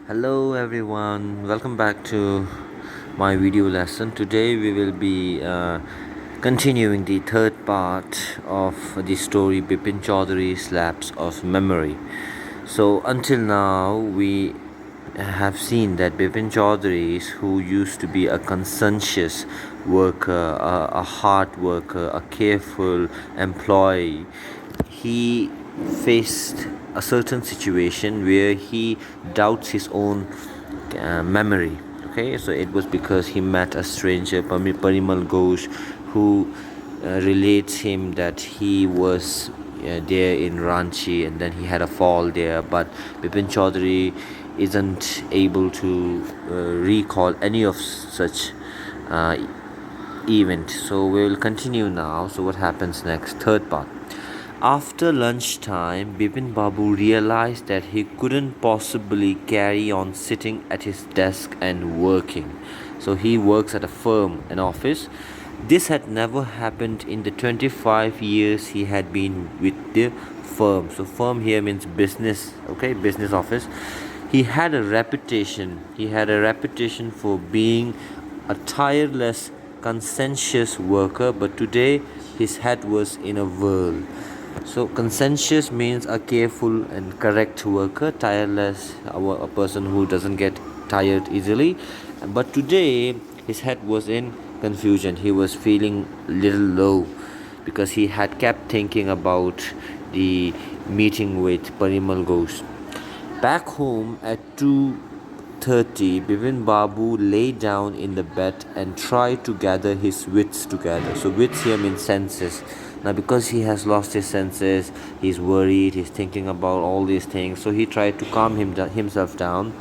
Hello everyone, welcome back to my video lesson. Today we will be continuing the third part of the story Bipin Chaudhary's Lapse of Memory. So until now we have seen that Bipin Chaudhary, who used to be a conscientious worker, a hard worker, a careful employee, he faced a certain situation where he doubts his own memory. Okay, so it was because he met a stranger, Parimal Ghosh, who relates him that he was there in Ranchi and then he had a fall there, but Bipin Chaudhary isn't able to recall any of such uh, event. So we will continue now. So what happens next? Third part. After lunchtime, Bipin Babu realized that he couldn't possibly carry on sitting at his desk and working. So he works at a firm, an office. This had never happened in the 25 years he had been with the firm. So firm here means business, okay, business office. He had a reputation for being a tireless, conscientious worker, but today his head was in a whirl. So conscientious means a careful and correct worker, tireless, a person who doesn't get tired easily. But today his head was in confusion. He was feeling a little low because he had kept thinking about the meeting with Parimal Ghosh. Back home at 2:30, Bipin Babu lay down in the bed and tried to gather his wits together. So wits here means senses. Now because he has lost his senses, he's worried, he's thinking about all these things. So he tried to calm himself down.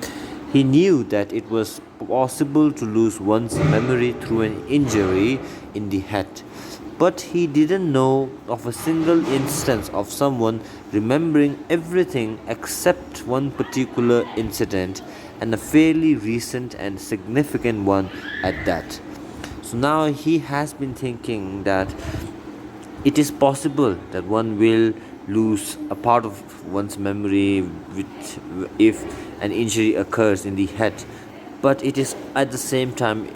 He knew that it was possible to lose one's memory through an injury in the head, but he didn't know of a single instance of someone remembering everything except one particular incident, and a fairly recent and significant one at that. So now he has been thinking that it is possible that one will lose a part of one's memory if an injury occurs in the head, but it is at the same time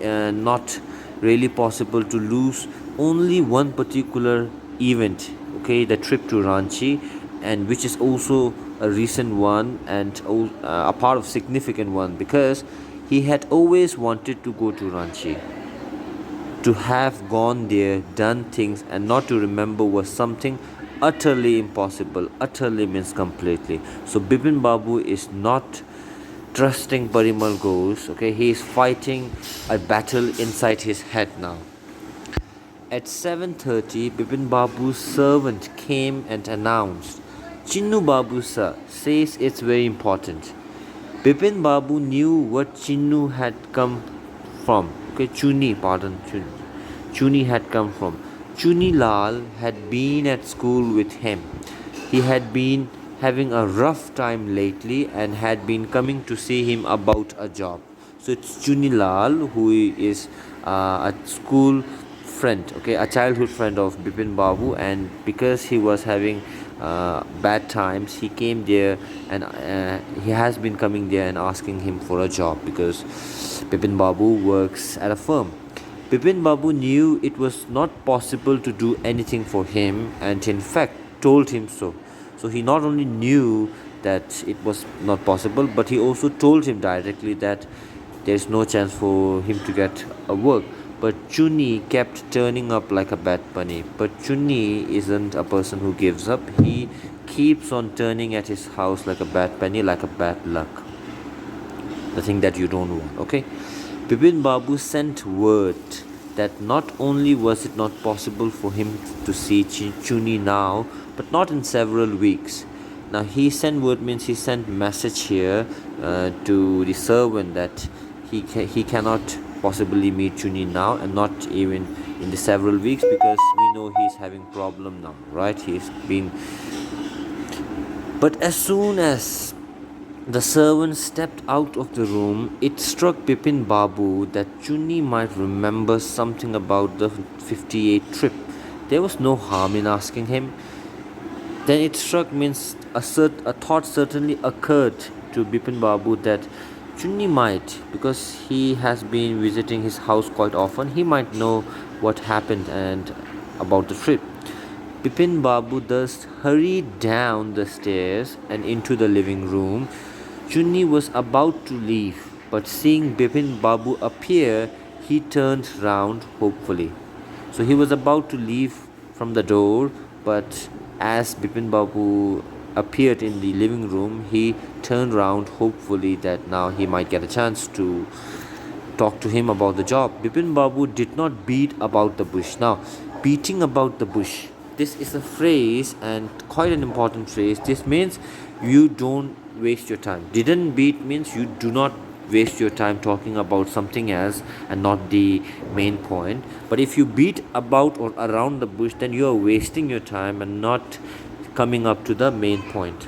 not really possible to lose only one particular event, okay, the trip to Ranchi, and which is also a recent one and a part of significant one, because he had always wanted to go to Ranchi. To have gone there, done things, and not to remember was something utterly impossible. Utterly means completely. So Bipin Babu is not trusting Parimal Ghosh. Okay, he is fighting a battle inside his head now. At 7:30, Bipin Babu's servant came and announced, "Chinnu Babu sir says it's very important." Bipin Babu knew what Chinnu had come from. Okay, Chuni had come from. Chuni Lal had been at school with him. He had been having a rough time lately and had been coming to see him about a job. So it's Chuni Lal, who is a school friend, okay, a childhood friend of Bipin Babu, and because he was having bad times, he came there, and he has been coming there and asking him for a job because Bipin Babu works at a firm. Bipin Babu knew it was not possible to do anything for him, and in fact told him so. So he not only knew that it was not possible, but he also told him directly that there is no chance for him to get a work. But Chuni kept turning up like a bad bunny. But Chuni isn't a person who gives up. He keeps on turning at his house like a bad penny, like a bad luck. The thing that you don't want, okay? Bipin Babu sent word that not only was it not possible for him to see Chuni now, but not in several weeks. Now he sent word means he sent message here to the servant that he cannot possibly meet Chuni now, and not even in the several weeks, because we know he's having problem now, right? He's been. But as soon as the servant stepped out of the room, it struck Bipin Babu that Chuni might remember something about the 58 trip. There was no harm in asking him. Then it struck means a thought certainly occurred to Bipin Babu that Chunni might, because he has been visiting his house quite often, he might know what happened and about the trip. Bipin Babu thus hurried down the stairs and into the living room. Chunni was about to leave, but seeing Bipin Babu appear, he turned round hopefully. So he was about to leave from the door, but as Bipin Babu appeared in the living room, he turned round hopefully that now he might get a chance to talk to him about the job. Bipin Babu did not beat about the bush. Now, beating about the bush. This is a phrase and quite an important phrase. This means you don't waste your time. Didn't beat means you do not waste your time talking about something else and not the main point. But if you beat about or around the bush, then you are wasting your time and not coming up to the main point.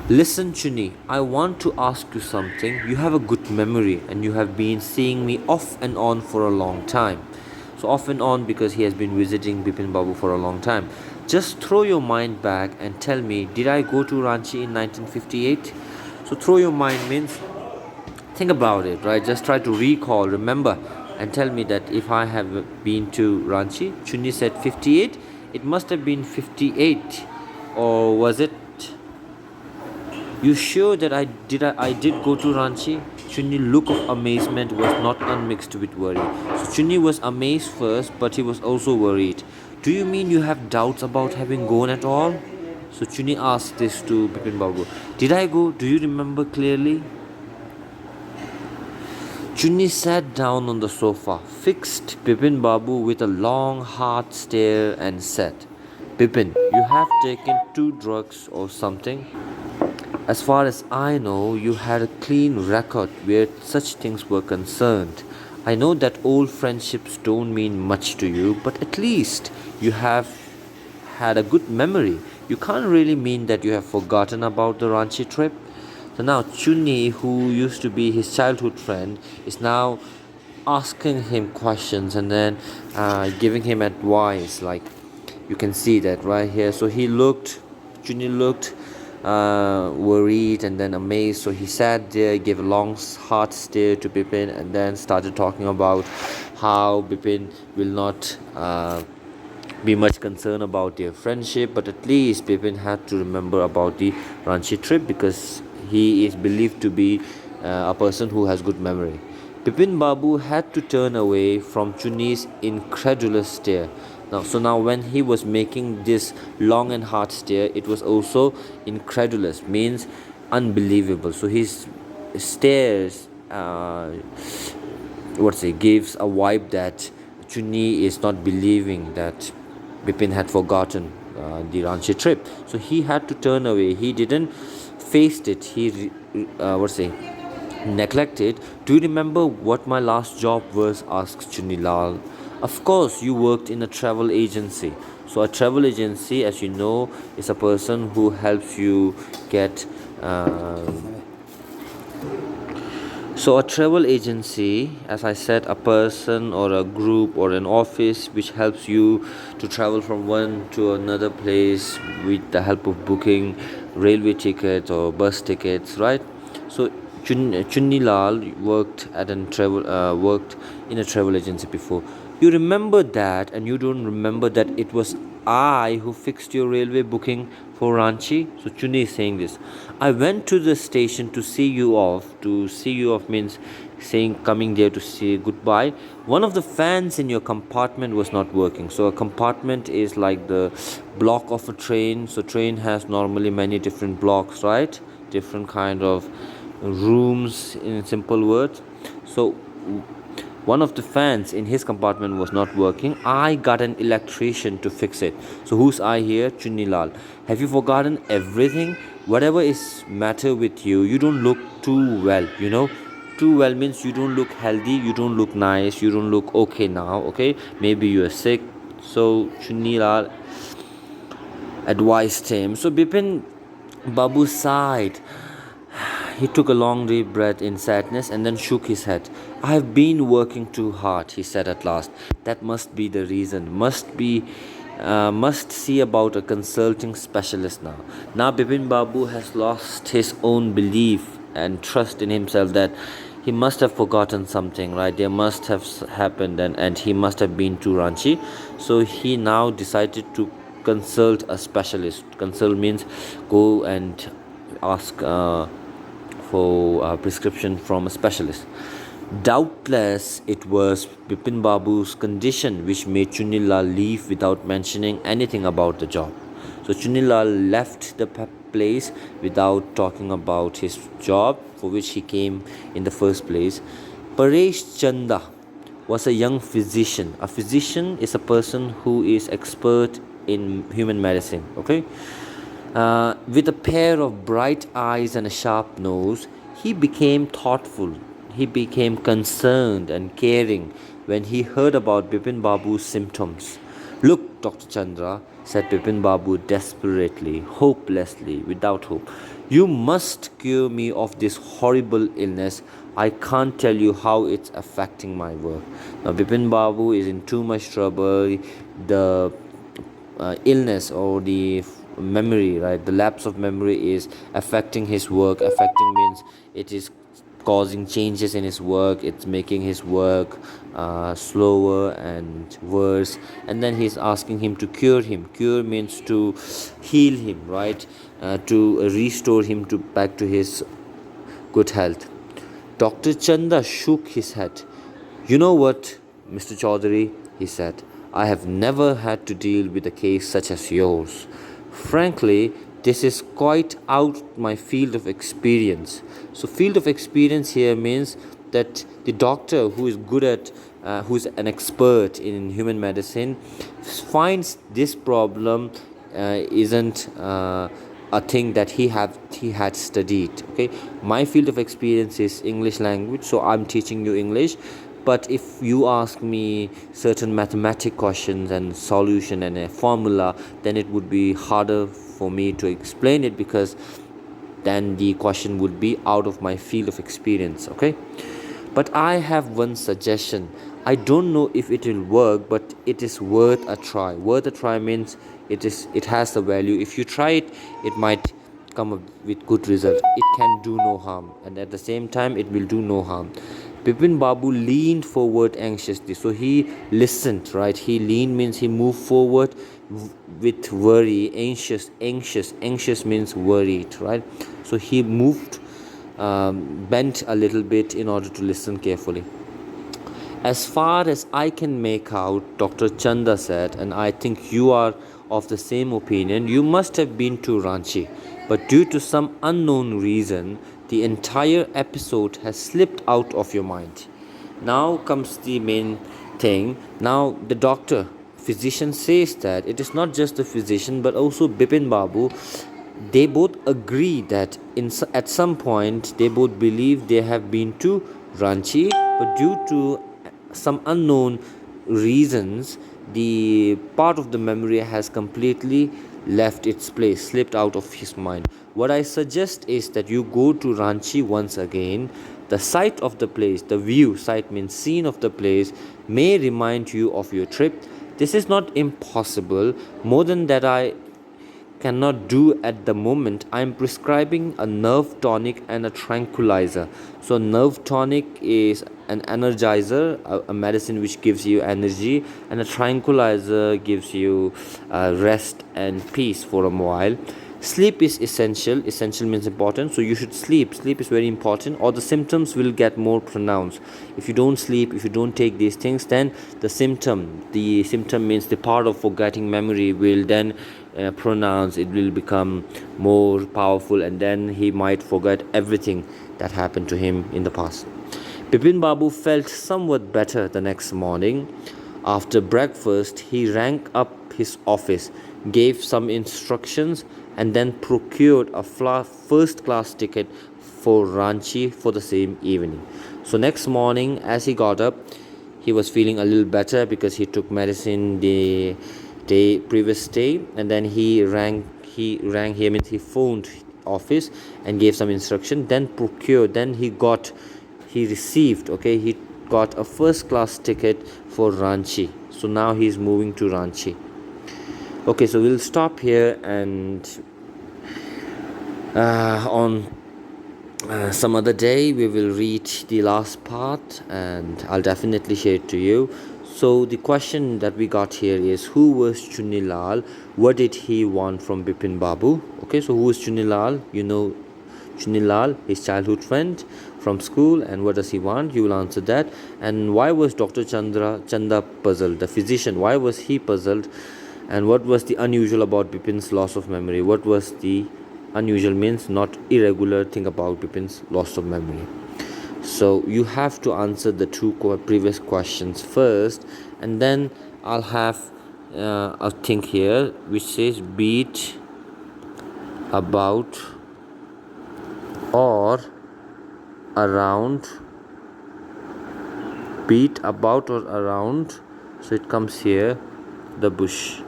Listen, Chuni, I want to ask you something. You have a good memory and you have been seeing me off and on for a long time. So, off and on because he has been visiting Bipin Babu for a long time. Just throw your mind back and tell me, did I go to Ranchi in 1958? So, throw your mind means think about it, right? Just try to recall, remember, and tell me that if I have been to Ranchi. Chuni said 58. It must have been 58, or was it? You sure that I did go to Ranchi? Chunni's look of amazement was not unmixed with worry. So Chunni was amazed first, but he was also worried. Do you mean you have doubts about having gone at all? So Chunni asked this to Bipin Babu. Did I go? Do you remember clearly? Chunni sat down on the sofa, fixed Bipin Babu with a long hard stare and said, Bipin, you have taken two drugs or something? As far as I know, you had a clean record where such things were concerned. I know that old friendships don't mean much to you, but at least you have had a good memory. You can't really mean that you have forgotten about the Ranchi trip. So now Chunni, who used to be his childhood friend, is now asking him questions and then giving him advice. Like you can see that right here. So Chunni looked worried and then amazed. So he sat there, gave a long, hard stare to Bipin, and then started talking about how Bipin will not be much concerned about their friendship, but at least Bipin had to remember about the Ranchi trip because he is believed to be a person who has good memory. Bipin Babu had to turn away from Chunni's incredulous stare. Now when he was making this long and hard stare, it was also incredulous, means unbelievable. So his stares, gives a vibe that Chunni is not believing that Bipin had forgotten the Ranchi trip. So he had to turn away. He didn't face it. He, neglected. Do you remember what my last job was? Asked Chunilal. Of course, you worked in a travel agency. So, a travel agency, as you know, is a person who helps you get. So, a travel agency, as I said, a person or a group or an office which helps you to travel from one to another place with the help of booking railway tickets or bus tickets, right? So, Chunni Lal worked in a travel agency before. You remember that, and you don't remember that it was I who fixed your railway booking for Ranchi. So Chunni is saying this. I went to the station to see you off. To see you off means saying coming there to say goodbye. One of the fans in your compartment was not working. So a compartment is like the block of a train. So train has normally many different blocks, right? Different kind of rooms in simple words. So one of the fans in his compartment was not working. I got an electrician to fix it. So who's I here? Chunilal. Have you forgotten everything? Whatever is matter with you, you don't look too well, you know. Too well means you don't look healthy, you don't look nice, you don't look okay now, okay? Maybe you are sick. So Chunilal advised him. So Bipin Babu sighed. He took a long deep breath in sadness and then shook his head. I have been working too hard, he said at last. That must be the reason. Must see about a consulting specialist now. Now Bipin Babu has lost his own belief and trust in himself that he must have forgotten something, right? There must have happened, and he must have been to Ranchi. So he now decided to consult a specialist. Consult means go and ask for a prescription from a specialist. Doubtless, it was Bipin Babu's condition which made Chunilal leave without mentioning anything about the job. So Chunilal left the place without talking about his job for which he came in the first place. Paresh Chanda was a young physician. A physician is a person who is expert in human medicine. Okay, with a pair of bright eyes and a sharp nose, he became thoughtful. He became concerned and caring when he heard about Bipin Babu's symptoms. Look, Dr. Chandra, said Bipin Babu desperately, hopelessly, without hope. You must cure me of this horrible illness. I can't tell you how it's affecting my work. Now, Bipin Babu is in too much trouble. The illness or the memory, right, the lapse of memory is affecting his work. Affecting means it is causing changes in his work. It's making his work slower and worse, and then he's asking him to cure him. Cure means to heal him, right? To restore him to back to his good health. Dr. Chanda shook his head. You know what, Mr. Chaudhary, he said, I have never had to deal with a case such as yours. Frankly, this is quite out my field of experience. So, field of experience here means that the doctor who is good at, who is an expert in human medicine, finds this problem isn't a thing that he had studied. Okay, my field of experience is English language, so I'm teaching you English. But if you ask me certain mathematic questions and solution and a formula, then it would be harder for me to explain it, because then the question would be out of my field of experience. Okay, but I have one suggestion. I don't know if it will work, but it is worth a try. Worth a try means it has the value. If you try it, it might come up with good result. It can do no harm, and at the same time it will do no harm. Bipin Babu leaned forward anxiously. So he listened, right? He leaned means he moved forward with worry. Anxious means worried, right? So he moved, bent a little bit in order to listen carefully. As far as I can make out, Dr. Chanda said, and I think you are of the same opinion, you must have been to Ranchi, but due to some unknown reason, the entire episode has slipped out of your mind. Now comes the main thing. Now, the doctor, physician, says that it is not just the physician but also Bipin Babu. They both agree that at some point they both believe they have been to Ranchi, but due to some unknown reasons, the part of the memory has completely left its place, slipped out of his mind. What I suggest is that you go to Ranchi once again. The sight of the place, the view, sight means scene of the place, may remind you of your trip. This is not impossible. More than that, I cannot do at the moment. I am prescribing a nerve tonic and a tranquilizer. So nerve tonic is an energizer, a medicine which gives you energy, and a tranquilizer gives you rest and peace for a while. Sleep is essential. Essential means important, so you should sleep. Sleep is very important, or the symptoms will get more pronounced. If you don't sleep, if you don't take these things, then the symptom means the part of forgetting memory will then pronounce. It will become more powerful, and then he might forget everything that happened to him in the past. Bipin Babu felt somewhat better the next morning. After breakfast, he rang up his office, gave some instructions, and then procured a first class ticket for Ranchi for the same evening. So next morning, as he got up, he was feeling a little better because he took medicine the previous day, and then he phoned office and gave some instruction, then he received a first class ticket for Ranchi. So now he is moving to Ranchi. Okay, so we'll stop here, and on Some other day we will read the last part and I'll definitely share it to you. So the question that we got here is, who was Chunilal? What did he want from Bipin Babu? Okay, so who is Chunilal? You know Chunilal, his childhood friend from school, and what does he want? You will answer that. And why was Dr. Chanda puzzled? The physician, why was he puzzled? And what was the unusual about Bipin's loss of memory? What was the unusual means not irregular thing about Bipin's loss of memory? So you have to answer the two previous questions first, and then I'll have a thing here which says beat about or around, beat about or around, so it comes here, the bush.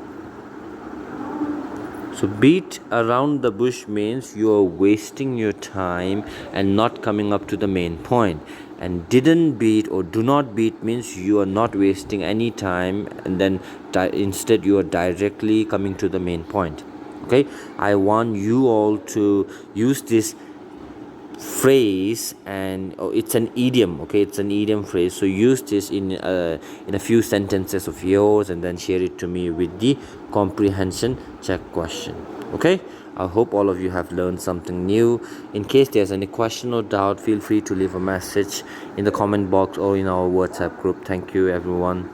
So beat around the bush means you are wasting your time and not coming up to the main point. And didn't beat or do not beat means you are not wasting any time, and then instead you are directly coming to the main point. Okay, I want you all to use this phrase, and it's an idiom. Okay, it's an idiom phrase, so use this in a few sentences of yours and then share it to me with the comprehension check question. Okay, I hope all of you have learned something new. In case there's any question or doubt, feel free to leave a message in the comment box or in our WhatsApp group. Thank you everyone.